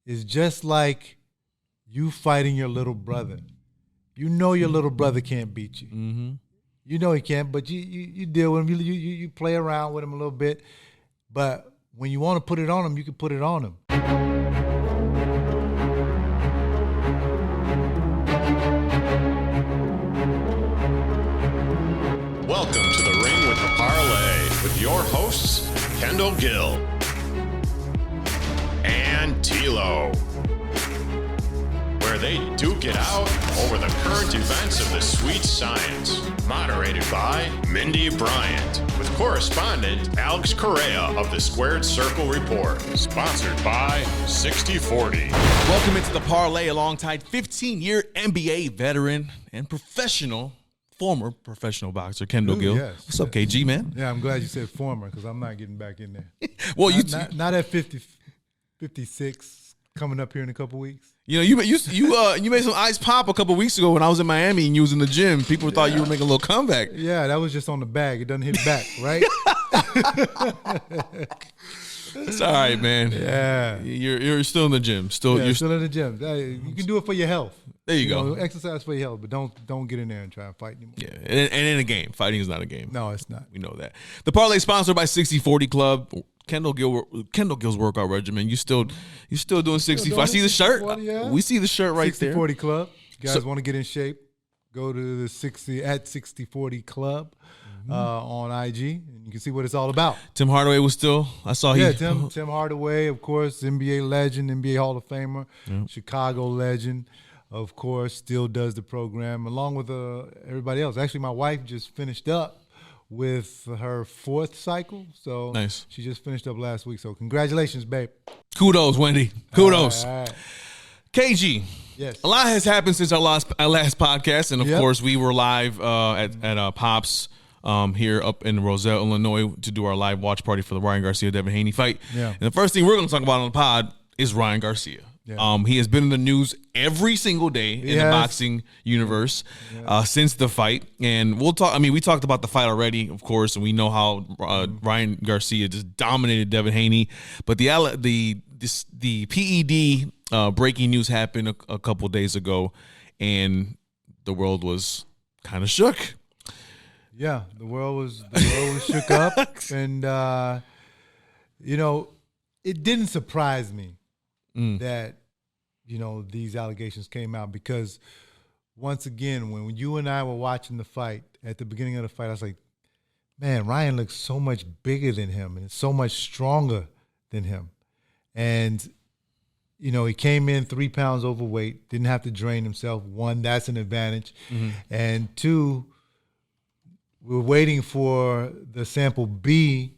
is just like you fighting your little brother. You know your little brother can't beat you. Mm-hmm. You know he can't, but you deal with him. You play around with him a little bit. But when you want to put it on him, you can put it on him. Welcome to the Ring with the Parley with your hosts, Kendall Gill and TLO, where they duke it out over the current events of the sweet science. Moderated by Mindy Bryant, with correspondent Alex Correa of the Squared Circle Report. Sponsored by 6040. Welcome into the Parlay alongside 15-year NBA veteran and former professional boxer Kendall Gill. Yes, What's up, KG, man? Yeah, I'm glad you said former because I'm not getting back in there. Well, not at 50, 56 coming up here in a couple weeks. You know, you made some ice pop a couple weeks ago when I was in Miami and you was in the gym. People thought you were making a little comeback. Yeah, that was just on the bag. It doesn't hit back, right? It's all right, man. Yeah, you're still in the gym. You're still in the gym. You can do it for your health. There you go. Exercise for your health, but don't get in there and try and fight anymore. Yeah, and in a game, fighting is not a game. No, it's not. We know that. The Parlay is sponsored by 6040 Club. Kendall Gill's workout regimen. You still doing 60. I see the shirt. 40, yeah. We see the shirt right 60, there. 40 Club. You guys want to get in shape? Go to the 6040 Club on IG, and you can see what it's all about. Tim Hardaway was still. I saw Tim Hardaway, of course, NBA legend, NBA Hall of Famer, Chicago legend, of course, still does the program along with everybody else. Actually, my wife just finished up with her 4th cycle. So nice. She just finished up last week. So congratulations, babe. Kudos, Wendy. Kudos. All right. KG. Yes. A lot has happened since our last podcast. And, of course, we were live at Pops here up in Roselle, Illinois to do our live watch party for the Ryan Garcia-Devin Haney fight. Yeah. And the first thing we're going to talk about on the pod is Ryan Garcia. Yeah. He has been in the news every single day in the boxing universe since the fight, and we'll talk. I mean, we talked about the fight already, of course, and we know how Ryan Garcia just dominated Devin Haney. But the PED breaking news happened a couple days ago, and the world was kind of shook. Yeah, the world was shook up, and it didn't surprise me. That, these allegations came out because, once again, when you and I were watching the fight, at the beginning of the fight, I was like, man, Ryan looks so much bigger than him and so much stronger than him. And, he came in 3 pounds overweight, didn't have to drain himself. 1, that's an advantage. Mm-hmm. And 2, we're waiting for the sample B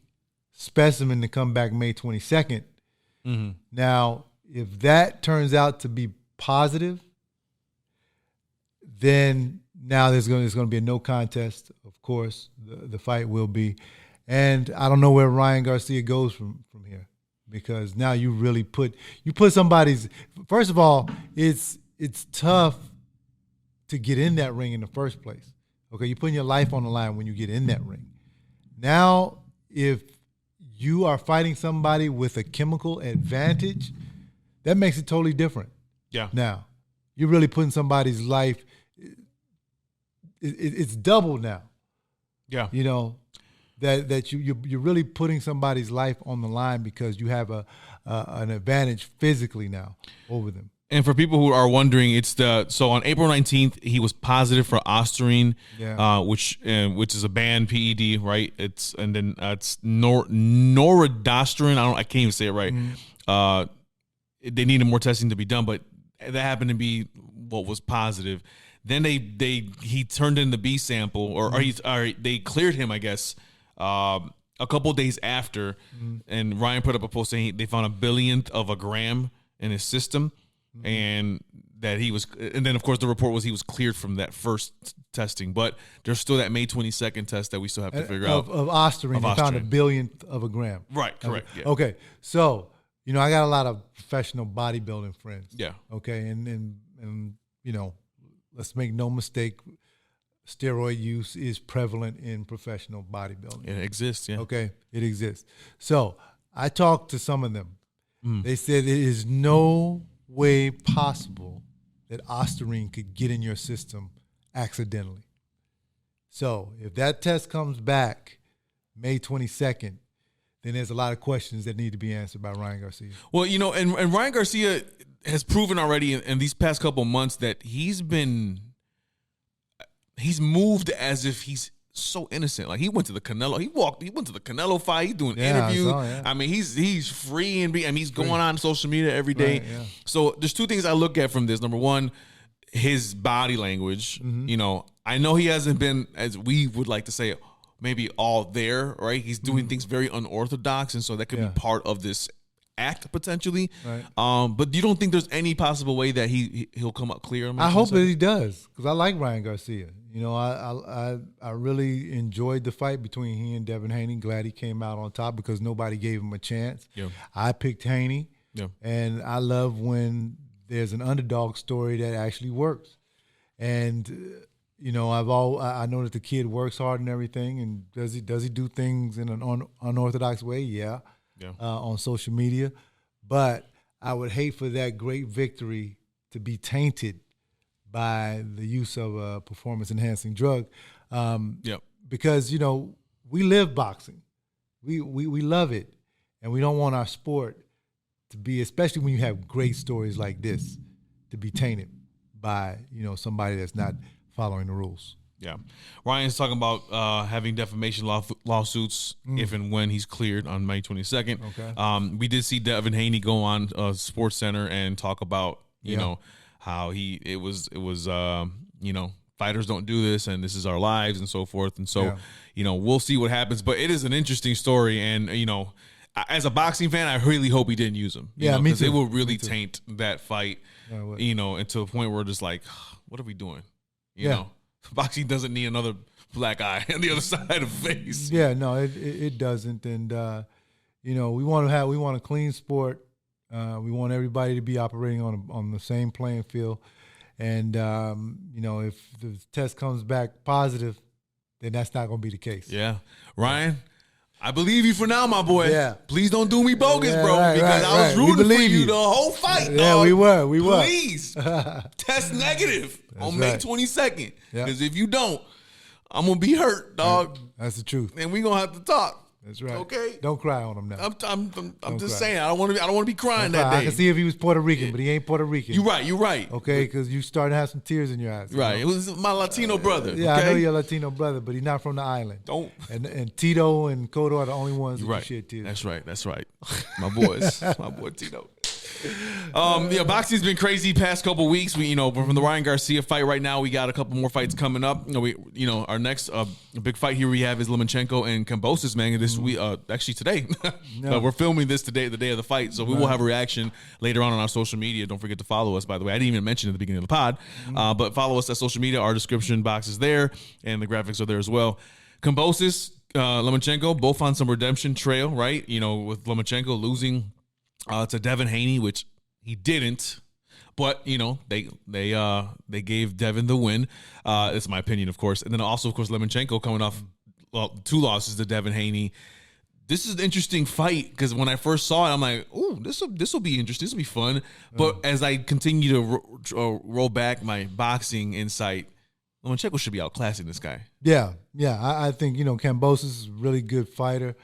specimen to come back May 22nd. Mm-hmm. Now, if that turns out to be positive, then now there's going to be a no contest. Of course, the fight will be, and I don't know where Ryan Garcia goes from here, because now you really put somebody's. First of all, it's tough to get in that ring in the first place. Okay, you're putting your life on the line when you get in that ring. Now, if you are fighting somebody with a chemical advantage, that makes it totally different. Yeah. Now, you're really putting somebody's life. It's double now. Yeah. That you're really putting somebody's life on the line because you have an advantage physically now over them. And for people who are wondering, so on April 19th he was positive for Ostarine, which is a banned PED, right? It's Noradostrin. I can't even say it right. Mm-hmm. They needed more testing to be done, but that happened to be what was positive. Then he turned in the B sample, or they cleared him, I guess, a couple of days after. Mm-hmm. And Ryan put up a post saying they found a billionth of a gram in his system. Mm-hmm. And then of course the report was he was cleared from that first testing, but there's still that May 22nd test that we still have to figure out. Of Ostarine, they found a billionth of a gram. Right, correct. Yeah. Okay, so I got a lot of professional bodybuilding friends. Yeah. Okay, and let's make no mistake, steroid use is prevalent in professional bodybuilding. It exists, yeah. Okay, it exists. So I talked to some of them. They said it is no way possible that Ostarine could get in your system accidentally. So if that test comes back May 22nd, then there's a lot of questions that need to be answered by Ryan Garcia. Well, and Ryan Garcia has proven already in these past couple of months that he's moved as if he's so innocent. Like he went to the Canelo fight. He's doing interviews. I mean, he's free and he's going on social media every day. Right, yeah. So there's two things I look at from this. Number one, his body language. I know he hasn't been, as we would like to say, maybe all there, right? He's doing things very unorthodox, and so that could be part of this act potentially. Right. But you don't think there's any possible way that he'll come up clear? I hope that he does, because I like Ryan Garcia. I really enjoyed the fight between he and Devin Haney. Glad he came out on top because nobody gave him a chance. Yeah. I picked Haney, and I love when there's an underdog story that actually works. And I know that the kid works hard and everything, and does he do things in an unorthodox way? Yeah. On social media. But I would hate for that great victory to be tainted by the use of a performance-enhancing drug. Because, we live boxing. We love it, and we don't want our sport to be, especially when you have great stories like this, to be tainted by, somebody that's not following the rules. Yeah. Ryan's talking about having defamation lawsuits if and when he's cleared on May 22nd. Okay. We did see Devin Haney go on Sports Center and talk about, how fighters don't do this and this is our lives and so forth. And so, we'll see what happens. But it is an interesting story. And, as a boxing fan, I really hope he didn't use him. Me too. Because it will really taint that fight, until the point where it's like, what are we doing? You know? Boxing doesn't need another black eye on the other side of the face. Yeah, no, it doesn't. And we want a clean sport. We want everybody to be operating on the same playing field. And if the test comes back positive, then that's not going to be the case. Yeah, Ryan, I believe you for now, my boy. Yeah, please don't do me bogus, bro. Because I was rooting for you the whole fight. Yeah, dog. we were. Please test negative on May 22nd. Because if you don't, I'm gonna be hurt, dog. That's the truth. And we're gonna have to talk. That's right. Okay. Don't cry on him now. I'm just saying. I don't want to be crying that day. I can see if he was Puerto Rican, but he ain't Puerto Rican. You're right. Okay, because you starting to have some tears in your eyes. Right. It was my Latino brother. Yeah, okay? I know you're a Latino brother, but he's not from the island. Don't. And Tito and Cotto are the only ones who shed tears. That's right. My boys. My boy Tito. Boxing's been crazy past couple weeks. We, from the Ryan Garcia fight right now, we got a couple more fights coming up. Our next big fight here we have is Lomachenko and Kambosos, man. This week, actually today, we're filming this today, the day of the fight. So we will have a reaction later on our social media. Don't forget to follow us. By the way, I didn't even mention it at the beginning of the pod, but follow us at social media. Our description box is there, and the graphics are there as well. Kambosos, Lomachenko, both on some redemption trail, right? With Lomachenko losing to Devin Haney, which he didn't, but they gave Devin the win. That's my opinion, of course. And then also, of course, Lomachenko coming off 2 losses to Devin Haney. This is an interesting fight because when I first saw it, I'm like, "Ooh, this will be interesting. This will be fun." But as I continue to roll back my boxing insight, Lomachenko should be outclassing this guy. Yeah. I think Kambosos is a really good fighter.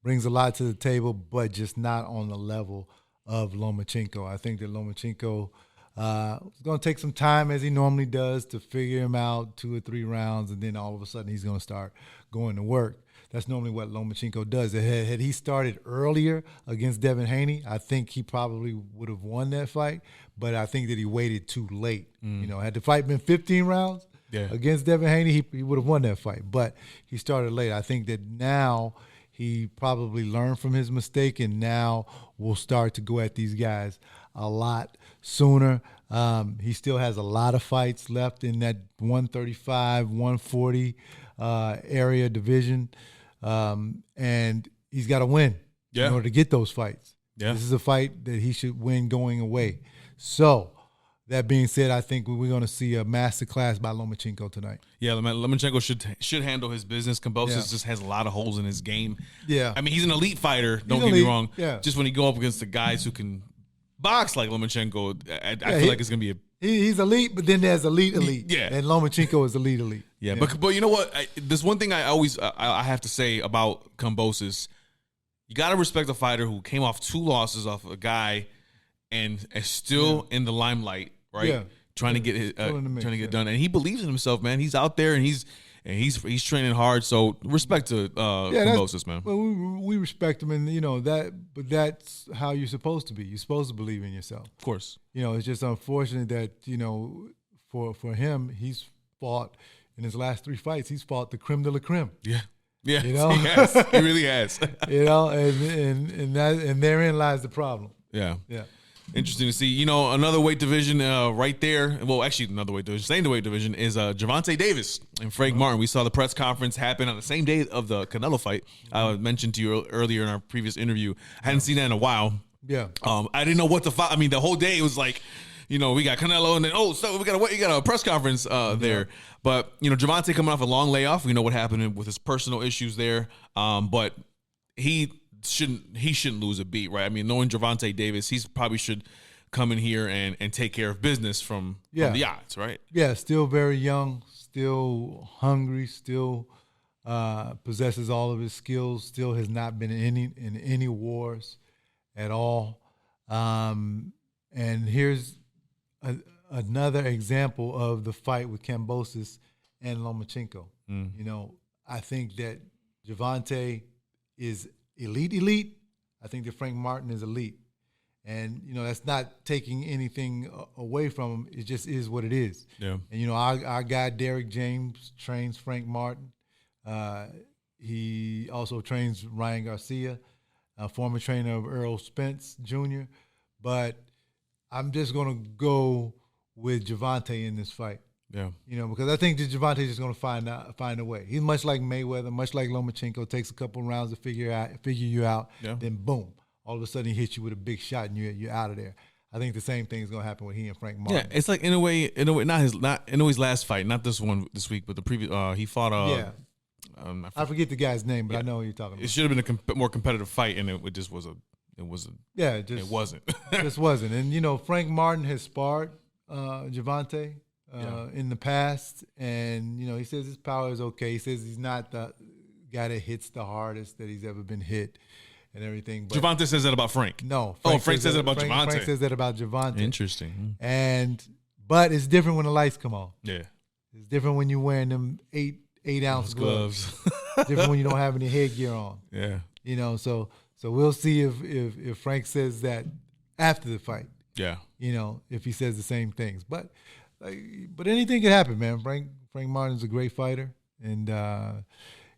Brings a lot to the table, but just not on the level of Lomachenko. I think that Lomachenko is going to take some time, as he normally does, to figure him out 2 or 3 rounds, and then all of a sudden he's going to start going to work. That's normally what Lomachenko does. Had he started earlier against Devin Haney, I think he probably would have won that fight, but I think that he waited too late. Had the fight been 15 rounds against Devin Haney, he would have won that fight, but he started late. I think that now he probably learned from his mistake, and now will start to go at these guys a lot sooner. He still has a lot of fights left in that 135, 140 area division, and he's got to win in order to get those fights. This is a fight that he should win going away. So that being said, I think we're going to see a masterclass by Lomachenko tonight. Yeah, Lomachenko should handle his business. Kambosos just has a lot of holes in his game. Yeah. I mean, he's an elite fighter. Don't get me wrong. Yeah. Just when you go up against the guys who can box like Lomachenko, I feel like it's going to be he's elite, but then there's elite. Yeah. And Lomachenko is elite. Yeah. But you know what? There's one thing I have to say about Kambosos. You got to respect a fighter who came off 2 losses off a guy and is still in the limelight, right? Yeah. Trying to get it done, and he believes in himself, man. He's out there and he's training hard. So respect to Kambosos, man. Well, we respect him, and but that's how you're supposed to be. You're supposed to believe in yourself. Of course. It's just unfortunate that for him, he's fought in his last 3 fights. He's fought the creme de la creme. Yeah. Yeah. He has. He really has. And therein lies the problem. Yeah. Yeah. Interesting to see. Another weight division right there. Well, actually, another weight division. Same weight division is Gervonta Davis and Frank Martin. We saw the press conference happen on the same day of the Canelo fight. I mentioned to you earlier in our previous interview. I hadn't seen that in a while. Yeah. I didn't know what to fight. I mean, the whole day it was like, we got Canelo, and then we got a press conference there. But Gervonta coming off a long layoff. We know what happened with his personal issues there. But he shouldn't lose a beat, right? I mean, knowing Gervonta Davis, he probably should come in here and take care of business from the odds, right? Yeah, still very young, still hungry, still possesses all of his skills, still has not been in any wars at all. And here's another example of the fight with Kambosos and Lomachenko. I think that Gervonta is elite. I think that Frank Martin is elite. And, that's not taking anything away from him. It just is what it is. Yeah. And, our guy, Derek James, trains Frank Martin. He also trains Ryan Garcia, a former trainer of Earl Spence Jr. But I'm just going to go with Gervonta in this fight. Yeah. Because I think that Gervonta is just going to find a way. He's much like Mayweather, much like Lomachenko. Takes a couple rounds to figure you out. Yeah. Then boom, all of a sudden he hits you with a big shot and you're out of there. I think the same thing is going to happen with he and Frank Martin. Yeah, it's like in a way, not Inouye's last fight, not this one this week, but the previous. He fought. I forget the guy's name, but I know who you're talking about. It should have been a more competitive fight, and it just was It wasn't. It wasn't. Just wasn't. And Frank Martin has sparred Gervonta in the past, and he says his power is okay. He says he's not the guy that hits the hardest that he's ever been hit, and everything. But Gervonta says that about Frank. No, Frank says that about Gervonta. Frank says that about Gervonta. Interesting. But it's different when the lights come on. Yeah, it's different when you're wearing them 8-ounce gloves. Different when you don't have any headgear on. Yeah, So we'll see if Frank says that after the fight. Yeah, if he says the same things, but anything can happen, man. Frank Martin's a great fighter, and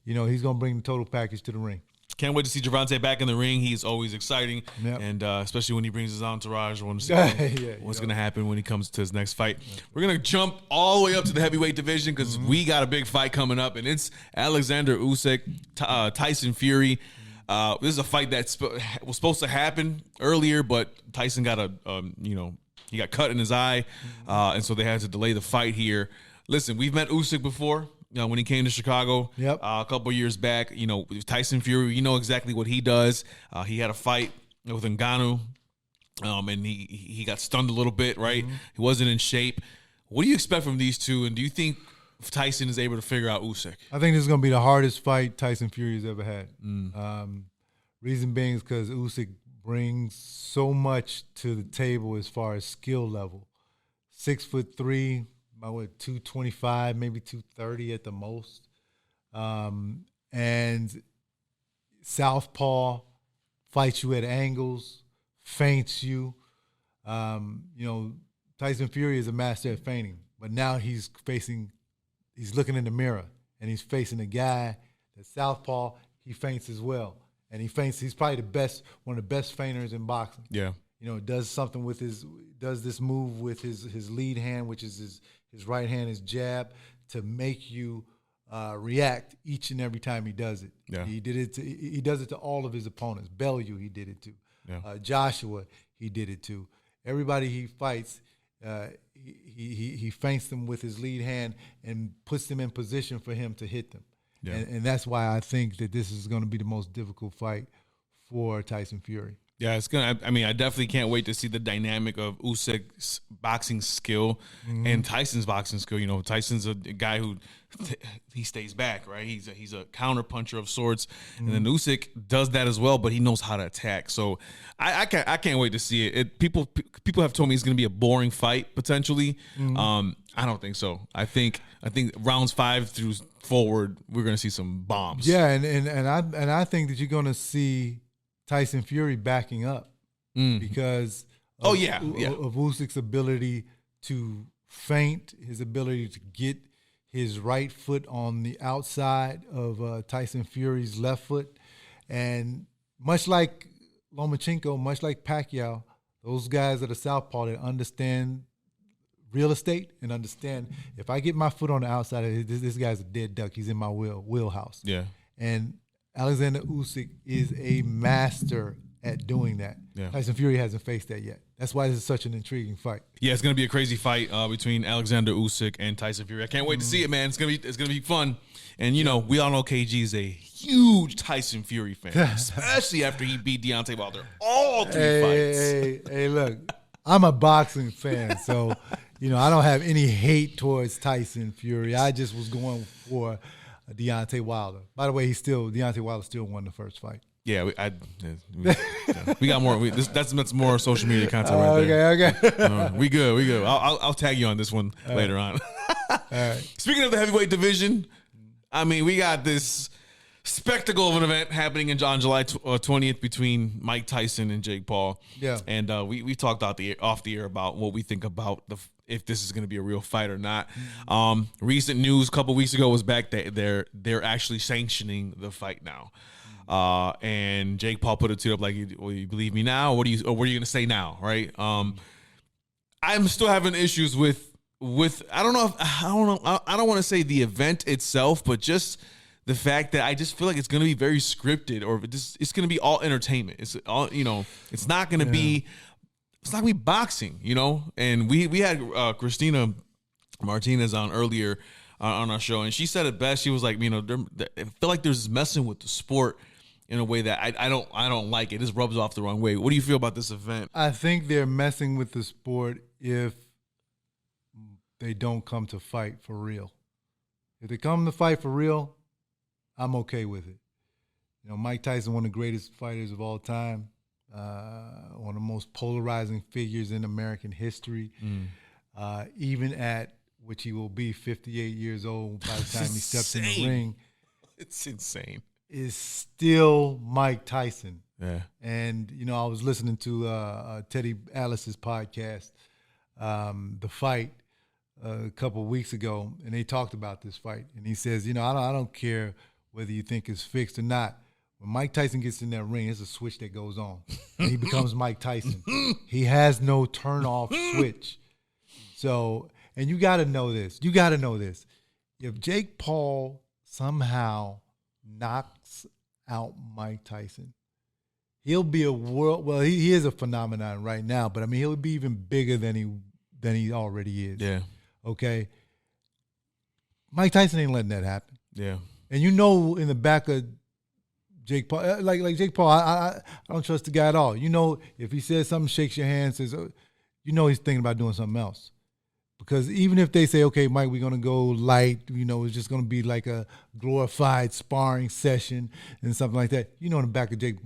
he's gonna bring the total package to the ring. Can't wait to see Gervonta back in the ring. He's always exciting, and especially when he brings his entourage. I want to see what's going to happen when he comes to his next fight. We're going to jump all the way up to the heavyweight division because we got a big fight coming up, and it's Alexander Usyk, Tyson Fury. This is a fight that was supposed to happen earlier, but Tyson got he got cut in his eye, and so they had to delay the fight here. Listen, we've met Usyk before. When he came to Chicago a couple years back, Tyson Fury, exactly what he does. He had a fight with Ngannou, and he got stunned a little bit, right? He wasn't in shape. What do you expect from these two, and do you think Tyson is able to figure out Usyk? I think this is going to be the hardest fight Tyson Fury has ever had. Reason being is because Usyk brings so much to the table as far as skill level. 6'3", about 225, maybe 230 at the most. And southpaw, fights you at angles, feints you. Tyson Fury is a master at feinting, but now he's looking in the mirror, and he's facing a guy that's southpaw. He feints as well. And he's probably one of the best feinters in boxing. Yeah. Does this move with his lead hand, which is his right hand, his jab, to make you react each and every time he does it. Yeah. He does it to all of his opponents. Bellew, he did it to. Yeah. Joshua, he did it to. Everybody he fights, He feints them with his lead hand and puts them in position for him to hit them. Yeah. And that's why I think that this is going to be the most difficult fight for Tyson Fury. Yeah, it's gonna. I mean, I definitely can't wait to see the dynamic of Usyk's boxing skill and Tyson's boxing skill. You know, Tyson's a guy who he stays back, right? He's a counter puncher of sorts, and then Usyk does that as well, but he knows how to attack. So I can't wait to see it. People have told me it's gonna be a boring fight potentially. I don't think so. I think rounds 5 through forward, we're gonna see some bombs. Yeah, and I think that you're gonna see Tyson Fury backing up because of Usyk's ability to feint, his ability to get his right foot on the outside of Tyson Fury's left foot. And much like Lomachenko, much like Pacquiao, those guys that are southpaw that understand real estate and understand if I get my foot on the outside, this guy's a dead duck. He's in my wheelhouse. Yeah. And Alexander Usyk is a master at doing that. Yeah. Tyson Fury hasn't faced that yet. That's why this is such an intriguing fight. Yeah, it's gonna be a crazy fight between Alexander Usyk and Tyson Fury. I can't wait to see it, man. It's gonna be fun. And you know, we all know KG is a huge Tyson Fury fan, especially after he beat Deontay Wilder all 3 fights. Hey, look, I'm a boxing fan, so you know I don't have any hate towards Tyson Fury. I just was going for Deontay Wilder. By the way, Deontay Wilder still won the first fight. Yeah, we got more. That's more social media content right there. Okay. We good. I'll tag you on this one later on. All right. Speaking of the heavyweight division, I mean, we got this spectacle of an event happening on July 20th between Mike Tyson and Jake Paul. Yeah. And we talked off the air about what we think about if this is going to be a real fight or not. Recent news a couple weeks ago was back that they're actually sanctioning the fight now. And Jake Paul put it to up like, well, you believe me now? What are you going to say now? Right. I'm still having issues with I don't want to say the event itself, but just the fact that I just feel like it's going to be very scripted, or it's going to be all entertainment. It's all, you know, it's not going to be boxing, you know? And we had Christina Martinez on earlier on our show, and she said it best. She was like, you know, I feel like there's messing with the sport in a way that I don't like it. This rubs off the wrong way. What do you feel about this event? I think they're messing with the sport if they don't come to fight for real. If they come to fight for real, I'm okay with it. You know, Mike Tyson, one of the greatest fighters of all time, one of the most polarizing figures in American history, even at which he will be 58 years old by the time he steps in the ring. It's insane. Is still Mike Tyson. Yeah. And, you know, I was listening to Teddy Atlas's podcast, The Fight, a couple of weeks ago, and they talked about this fight. And he says, you know, I don't care whether you think it's fixed or not. When Mike Tyson gets in that ring, there's a switch that goes on, and he becomes Mike Tyson. He has no turn-off switch. So, and you got to know this. If Jake Paul somehow knocks out Mike Tyson, he'll be he is a phenomenon right now, but I mean, he'll be even bigger than he already is. Yeah. Okay. Mike Tyson ain't letting that happen. Yeah. And you know, in the back of Jake Paul, like Jake Paul, I don't trust the guy at all. You know, if he says something, shakes your hand, says, you know, he's thinking about doing something else. Because even if they say, okay, Mike, we're going to go light, you know, it's just going to be like a glorified sparring session and something like that. You know, in the back of Jake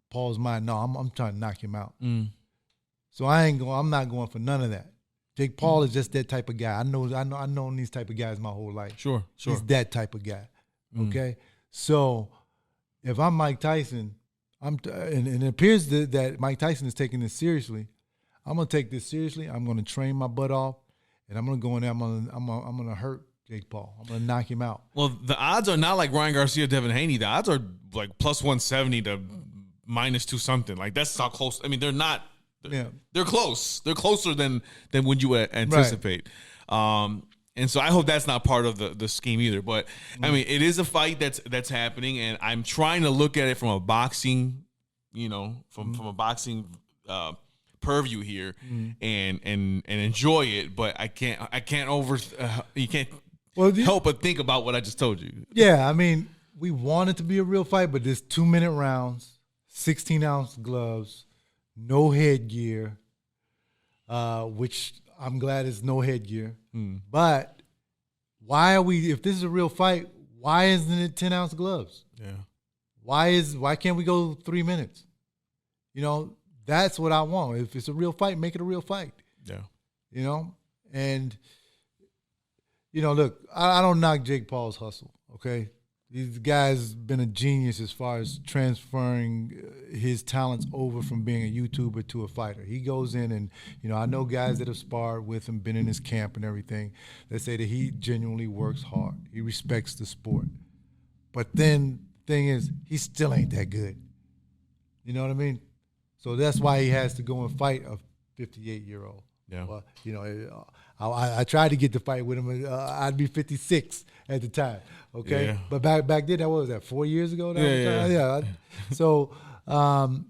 Paul's mind, no, I'm trying to knock him out. So I'm not going for none of that. Jake Paul is just that type of guy. I've known these type of guys my whole life. Sure. He's that type of guy. Okay? So if I'm Mike Tyson, and it appears that Mike Tyson is taking this seriously, I'm going to take this seriously. I'm going to train my butt off, and I'm going to go in there. I'm going to hurt Jake Paul. I'm going to knock him out. Well, the odds are not like Ryan Garcia, Devin Haney. The odds are like plus 170 to minus 2 something. Like, that's how close. I mean, they're not. They're close. They're closer than when you anticipate. Right. And so I hope that's not part of the scheme either. But I mean, it is a fight that's happening, and I'm trying to look at it from a boxing, you know, from a boxing purview here and enjoy it, but I can't you can't help but think about what I just told you. Yeah, I mean, we want it to be a real fight, but there's 2-minute rounds, 16-ounce gloves, no headgear, which I'm glad is no headgear. But why are we? If this is a real fight, why isn't it 10-ounce gloves? Yeah. Why can't we go 3 minutes? You know, that's what I want. If it's a real fight, make it a real fight. Yeah. You know, and you know, look, I don't knock Jake Paul's hustle. Okay, these guys been a genius as far as transferring his talents over from being a YouTuber to a fighter. He goes in and, you know, I know guys that have sparred with him, been in his camp and everything, that say that he genuinely works hard. He respects the sport. But then the thing is, he still ain't that good. You know what I mean? So that's why he has to go and fight a 58-year-old. Yeah. Well, you know, I tried to get to fight with him. I'd be 56 at the time. Okay, yeah. But back then, what was that? 4 years ago. Yeah. So one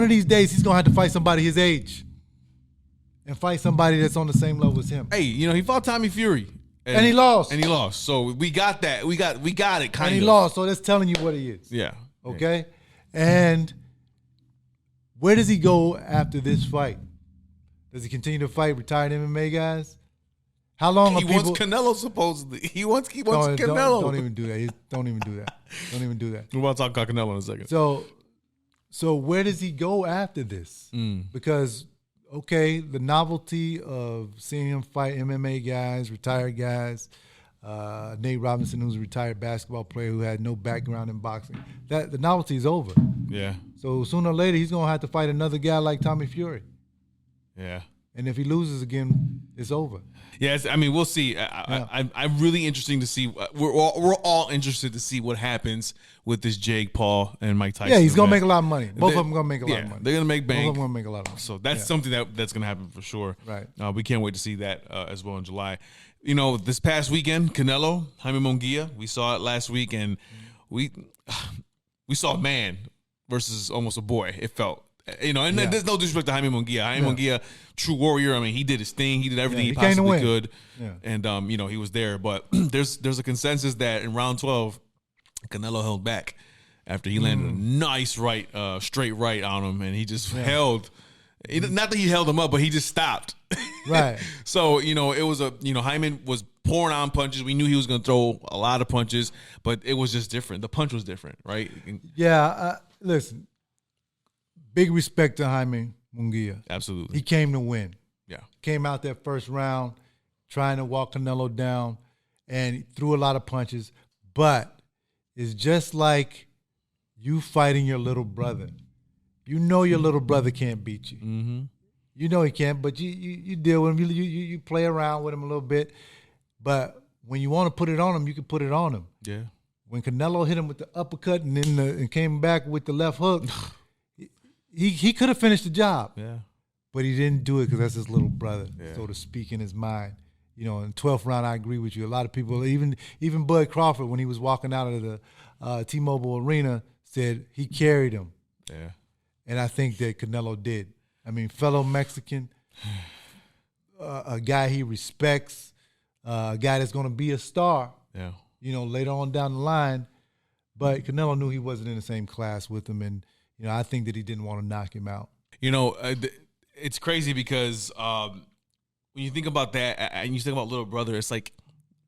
of these days, he's gonna have to fight somebody his age, and fight somebody that's on the same level as him. Hey, you know, he fought Tommy Fury, and he lost. So we got that. We got it. Kind of. And he lost. So that's telling you what he is. Yeah. Okay. And where does he go after this fight? Does he continue to fight retired MMA guys? How long he wants Canelo, supposedly. He wants Canelo. Don't even do that. Don't even do that. Don't even do that. We're about to talk about Canelo in a second. So where does he go after this? Because, okay, the novelty of seeing him fight MMA guys, retired guys, Nate Robinson, who's a retired basketball player who had no background in boxing, the novelty is over. Yeah. So sooner or later, he's going to have to fight another guy like Tommy Fury. Yeah. And if he loses again, it's over. Yes, I mean, we'll see. I'm really interesting to see. We're all interested to see what happens with this Jake Paul and Mike Tyson. Yeah, he's going to make a lot of money. Both of them going to make a lot of money. They're going to make bank. Both of them going to make a lot of money. So that's something that's going to happen for sure. Right. We can't wait to see that as well in July. You know, this past weekend, Canelo, Jaime Munguia, we saw it last week, and we saw a man versus almost a boy, it felt. You know, and there's no disrespect to Jaime Munguia. Jaime Munguia, true warrior. I mean, he did his thing. He did everything he possibly could. Yeah. And, you know, he was there. But there's a consensus that in round 12, Canelo held back after he landed a nice right, straight right on him. And he just held. Not that he held him up, but he just stopped. Right. So, you know, it was Jaime was pouring on punches. We knew he was going to throw a lot of punches, but it was just different. The punch was different, right? Yeah. Listen. Big respect to Jaime Munguia. Absolutely. He came to win. Yeah. Came out that first round trying to walk Canelo down, and he threw a lot of punches. But it's just like you fighting your little brother. You know your little brother can't beat you. Mm-hmm. You know he can't, but you deal with him. You play around with him a little bit. But when you want to put it on him, you can put it on him. Yeah. When Canelo hit him with the uppercut and came back with the left hook, He could have finished the job, but he didn't do it because that's his little brother, so to speak, in his mind. You know, in the 12th round, I agree with you. A lot of people, even Bud Crawford, when he was walking out of the T-Mobile Arena, said he carried him. Yeah. And I think that Canelo did. I mean, fellow Mexican, a guy he respects, a guy that's going to be a star, you know, later on down the line. But Canelo knew he wasn't in the same class with him, and you know, I think that he didn't want to knock him out. You know, it's crazy because when you think about that and you think about little brother, it's like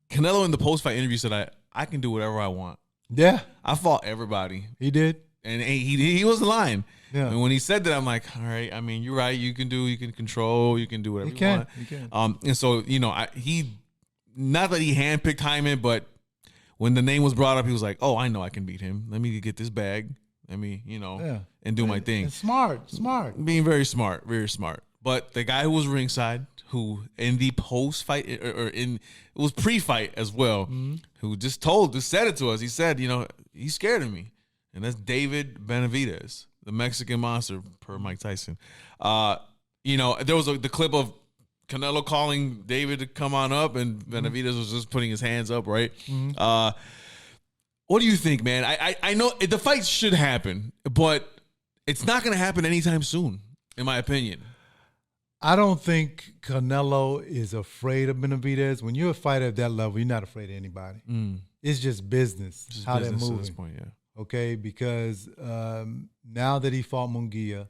Canelo in the post-fight interview said, I can do whatever I want. Yeah. I fought everybody. He did. And he wasn't lying. Yeah. And when he said that, I'm like, all right, I mean, you're right. You can control, you can do whatever you want. You can. And so, you know, not that he handpicked Hyman, but when the name was brought up, he was like, oh, I know I can beat him. Let me get this bag. Let me, you know, and do my thing. Smart. Being very smart, very smart. But the guy who was ringside, who in the post-fight, it was pre-fight as well, who just said it to us. He said, you know, he's scared of me. And that's David Benavidez, the Mexican monster, per Mike Tyson. You know, there was the clip of Canelo calling David to come on up, and Benavidez was just putting his hands up, right? What do you think, man? I know the fight should happen, but it's not going to happen anytime soon. in my opinion. I don't think Canelo is afraid of Benavidez. When you're a fighter at that level, you're not afraid of anybody. It's just business, Just how business they're moving. at this point, yeah. Okay, because now that he fought Munguia,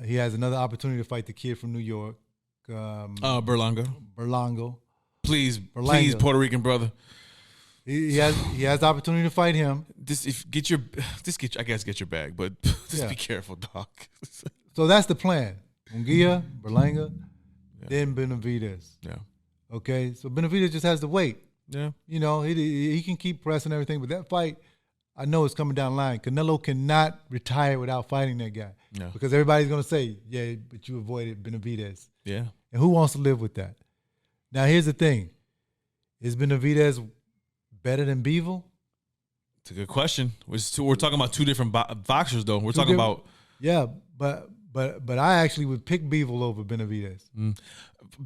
he has another opportunity to fight the kid from New York, Berlanga. Please, Puerto Rican brother. He has the opportunity to fight him. Get your bag, but just be careful, dog. So that's the plan. Munguia, Berlanga, then Benavidez. Yeah. Okay, so Benavidez just has to wait. Yeah. You know, he can keep pressing everything, but that fight, I know it's coming down the line. Canelo cannot retire without fighting that guy. Yeah. Because everybody's going to say, yeah, but you avoided Benavidez. Yeah. And who wants to live with that? Now, here's the thing. Is Benavidez better than Bivol? It's a good question. We're talking about two different boxers, though. We're talking about... Yeah, but I actually would pick Bivol over Benavidez.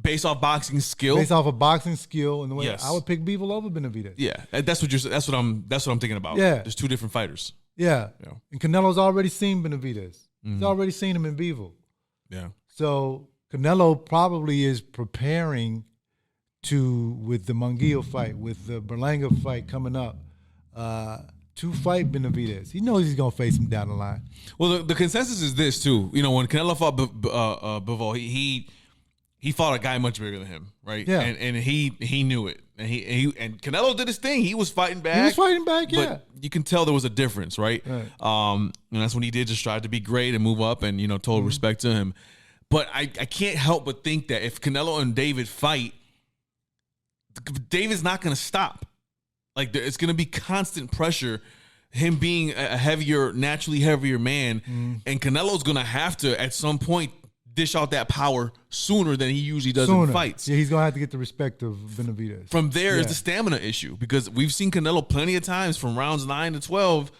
Based off boxing skill? Based off of boxing skill and the way Yes. I would pick Bivol over Benavidez. Yeah, that's what I'm thinking about. Yeah. There's two different fighters. Yeah. And Canelo's already seen Benavidez. He's already seen him in Bivol. Yeah. So Canelo probably is preparing with the Munguia fight, with the Berlanga fight coming up, to fight Benavidez. He knows he's going to face him down the line. Well, the consensus is this, too. You know, when Canelo fought Bivol, he fought a guy much bigger than him, right? Yeah. And he knew it. And Canelo did his thing. He was fighting back. He was fighting back, yeah. But you can tell there was a difference, right? And that's when he did just try to be great and move up and, total respect to him. But I can't help but think that if Canelo and David fight, David's not going to stop. Like, it's going to be constant pressure, him being a naturally heavier man, and Canelo's going to have to, at some point, dish out that power sooner than he usually does in fights. Yeah, he's going to have to get the respect of Benavidez. From there is the stamina issue, because we've seen Canelo plenty of times from rounds 9 to 12,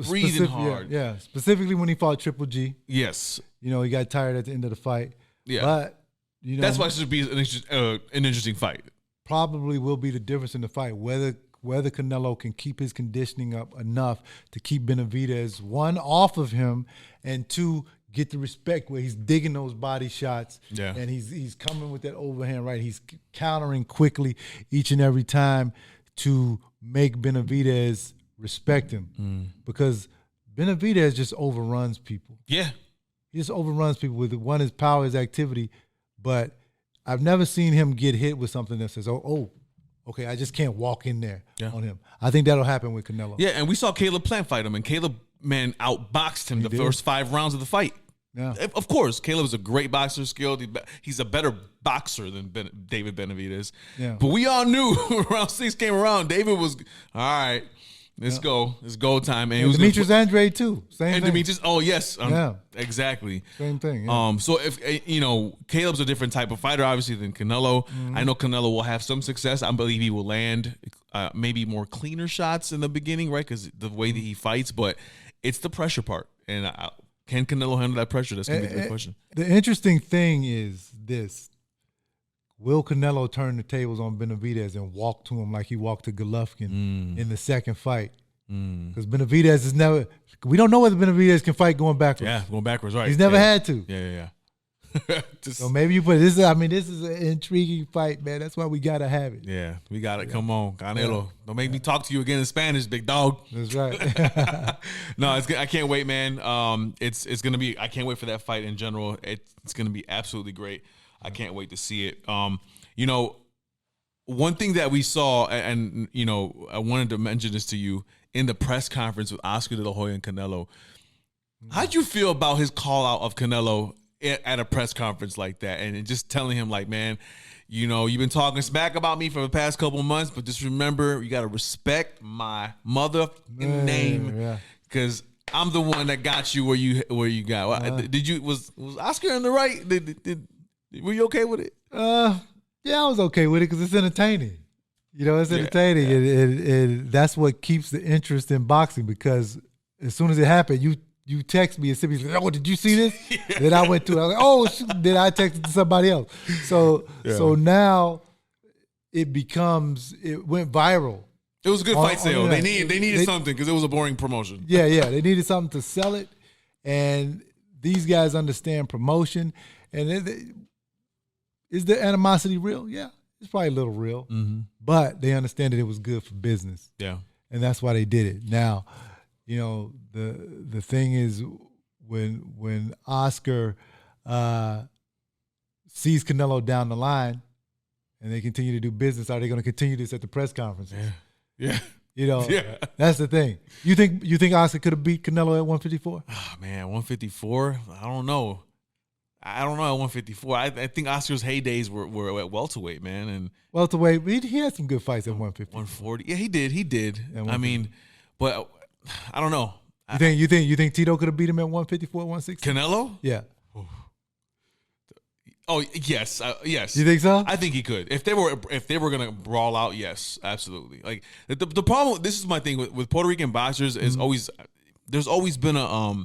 breathing hard. Yeah, specifically when he fought Triple G. Yes. He got tired at the end of the fight. Yeah. But, that's why it should be an interesting fight. Probably will be the difference in the fight, whether Canelo can keep his conditioning up enough to keep Benavidez, one, off of him, and two, get the respect where he's digging those body shots, and he's coming with that overhand right. He's countering quickly each and every time to make Benavidez respect him, because Benavidez just overruns people. Yeah. He just overruns people with his power, his activity, but I've never seen him get hit with something that says, okay, I just can't walk in there on him. I think that'll happen with Canelo. Yeah, and we saw Caleb Plant fight him, and Caleb, man, outboxed him first 5 rounds of the fight. Yeah. Of course, Caleb's a great boxer, skilled. He's a better boxer than David Benavidez. Yeah. But we all knew when round 6 came around, David was, all right, let's go. It's go time. And Demetrius Andrade, too. Same thing. Demetrius, yes. Exactly. Same thing. Yeah. So if, Caleb's a different type of fighter, obviously, than Canelo. I know Canelo will have some success. I believe he will land maybe more cleaner shots in the beginning, right? Because the way that he fights, but it's the pressure part. And can Canelo handle that pressure? That's going to be the big question. The interesting thing is this. Will Canelo turn the tables on Benavidez and walk to him like he walked to Golovkin in the second fight? Because Benavidez is never – we don't know whether Benavidez can fight going backwards. Yeah, going backwards, right. He's never had to. Yeah. So maybe you put this. This is an intriguing fight, man. That's why we gotta have it. Yeah, we got it. Yeah. Come on, Canelo. Don't make me talk to you again in Spanish, big dog. That's right. No, I can't wait, man. It's gonna be. I can't wait for that fight in general. It's gonna be absolutely great. I can't wait to see it. One thing that we saw, and I wanted to mention this to you in the press conference with Oscar De La Hoya and Canelo. How'd you feel about his call out of Canelo at a press conference like that, and just telling him, like, man, you've been talking smack about me for the past couple of months, but just remember, you got to respect my motherfucking name, because I'm the one that got you where you got. Was Oscar in the right? Were you okay with it? Yeah, I was okay with it because it's entertaining. It's entertaining, and that's what keeps the interest in boxing, because as soon as it happened, you text me and send me, like, oh, did you see this? Then I went to it. I was like, oh, shoot. Then I texted to somebody else. So now it went viral. It was a good fight sale. They needed something, because it was a boring promotion. Yeah. They needed something to sell it. And these guys understand promotion. And is the animosity real? Yeah, it's probably a little real. Mm-hmm. But they understand that it was good for business. Yeah. And that's why they did it. Now, the thing is when Oscar sees Canelo down the line and they continue to do business, are they going to continue this at the press conferences? Yeah. That's the thing. You think Oscar could have beat Canelo at 154? Oh, man, 154? I don't know. At 154. I think Oscar's heydays were at welterweight, man. And welterweight, he had some good fights at 150. 140. Yeah, he did. I mean, but I don't know. You think Tito could have beat him at 154, 160? Canelo? Yeah. Oh, yes. Yes. You think so? I think he could. If they were gonna brawl out, yes, absolutely. Like the problem, this is my thing with Puerto Rican boxers is always there's always been a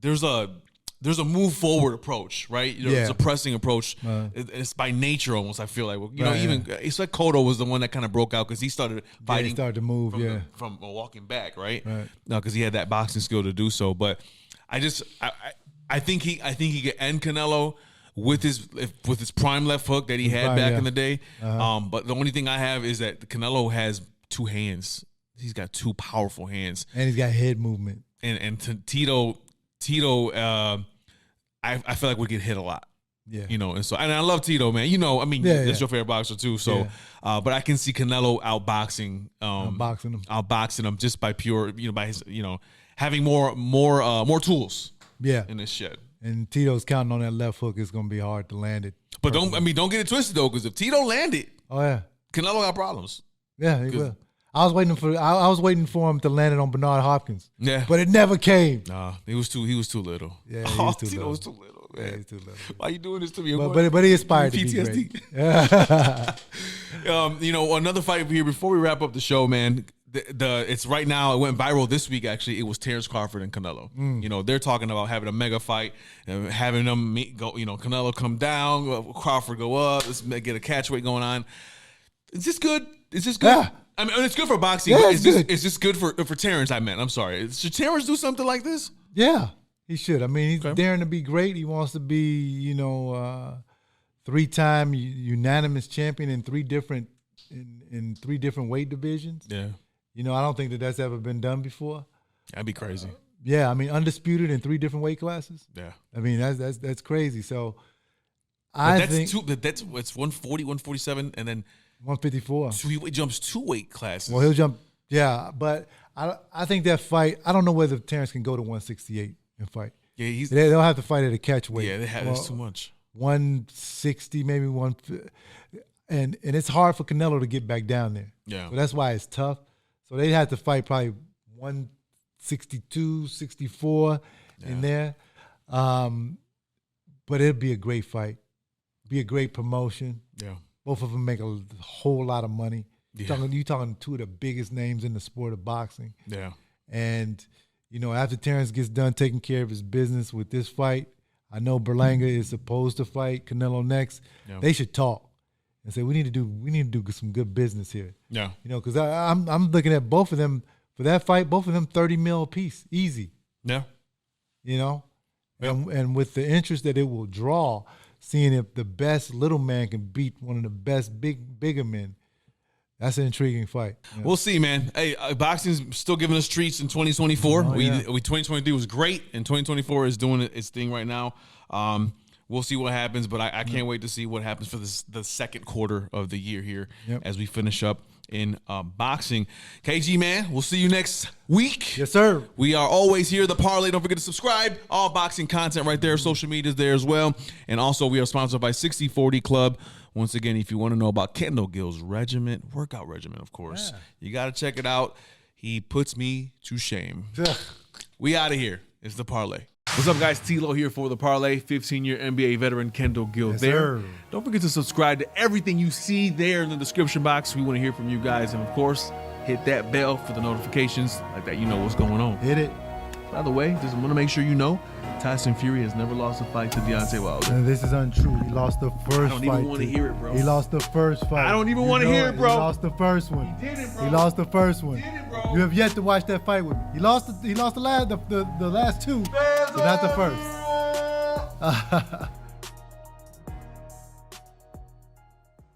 there's a move forward approach, right? It's a pressing approach. It's by nature almost. I feel like it's like Cotto was the one that kind of broke out because he started fighting. He started to move, from walking back, right? No, because he had that boxing skill to do so. But I think he could end Canelo with his prime left hook that he had back in the day. But the only thing I have is that Canelo has two hands. He's got two powerful hands, and he's got head movement. And Tito, I feel like would get hit a lot. Yeah, and I love Tito, man. That's your favorite boxer too. So, but I can see Canelo outboxing him just by pure, by his, having more tools. Yeah, in this shit. And Tito's counting on that left hook. It's gonna be hard to land it. But don't get it twisted though, because if Tito landed, Canelo got problems. Yeah, he will. I was waiting for him to land it on Bernard Hopkins. Yeah, but it never came. Nah, he was too little. Yeah, Tito was too little. Man. Yeah, he's too little. Why you doing this to me? But he aspired to be great. Another fight here before we wrap up the show, man. It's right now. It went viral this week. Actually, it was Terrence Crawford and Canelo. They're talking about having a mega fight and having them go. Canelo come down, Crawford go up. Let's get a catchweight going on. Is this good? Yeah. I mean, it's good for boxing. Yeah, but it's this good for Terrence? I'm sorry. Should Terrence do something like this? Yeah, he should. I mean, he's daring to be great. He wants to be, 3-time unanimous champion in three different weight divisions. Yeah. I don't think that's ever been done before. That'd be crazy. Yeah, I mean, undisputed in 3 different weight classes. Yeah. I mean, that's crazy. So it's 140, 147, and then 154. So he jumps 2 weight classes. Well, he'll jump. Yeah, but I think that fight. I don't know whether Terrence can go to 168 and fight. Yeah, they'll have to fight at a catch weight. Yeah, that's too much. 160, maybe one, and it's hard for Canelo to get back down there. Yeah, so that's why it's tough. So they'd have to fight probably 162, 64 in there. But it'd be a great fight. Be a great promotion. Yeah. Both of them make a whole lot of money. Yeah. You're talking 2 of the biggest names in the sport of boxing. Yeah. And, after Terrence gets done taking care of his business with this fight, I know Berlanga is supposed to fight Canelo next. Yeah. They should talk and say we need to do some good business here. Yeah. Because I'm looking at both of them for that fight. Both of them $30 million a piece, easy. Yeah. And with the interest that it will draw, seeing if the best little man can beat one of the best bigger men. That's an intriguing fight. Yeah. We'll see, man. Hey, boxing's still giving us treats in 2024. 2023 was great, and 2024 is doing its thing right now. We'll see what happens, but I can't wait to see what happens for the second quarter of the year here as we finish up in boxing. KG, man, we'll see you next week. Yes, sir. We are always here, the Parley. Don't forget to subscribe. All boxing content right there. Social media is there as well. And also, we are sponsored by 60/40 Club. Once again, if you want to know about Kendall Gill's workout regimen, of course, you got to check it out. He puts me to shame. We out of here. It's the Parley. What's up, guys? TLO here for the Parley. 15-year NBA veteran Kendall Gill there. Don't forget to subscribe to everything you see there in the description box. We want to hear from you guys. And, of course, hit that bell for the notifications. Like that, you know what's going on. Hit it. By the way, just want to make sure you know, Tyson Fury has never lost a fight to Deontay Wilder. And this is untrue. He lost the first fight. I don't even want to hear it, bro. He lost the first fight. I don't even want to hear it, bro. He lost the first one. He did it, bro. He lost the first one. He did it, bro. You have yet to watch that fight with me. He lost the last two, but not the first.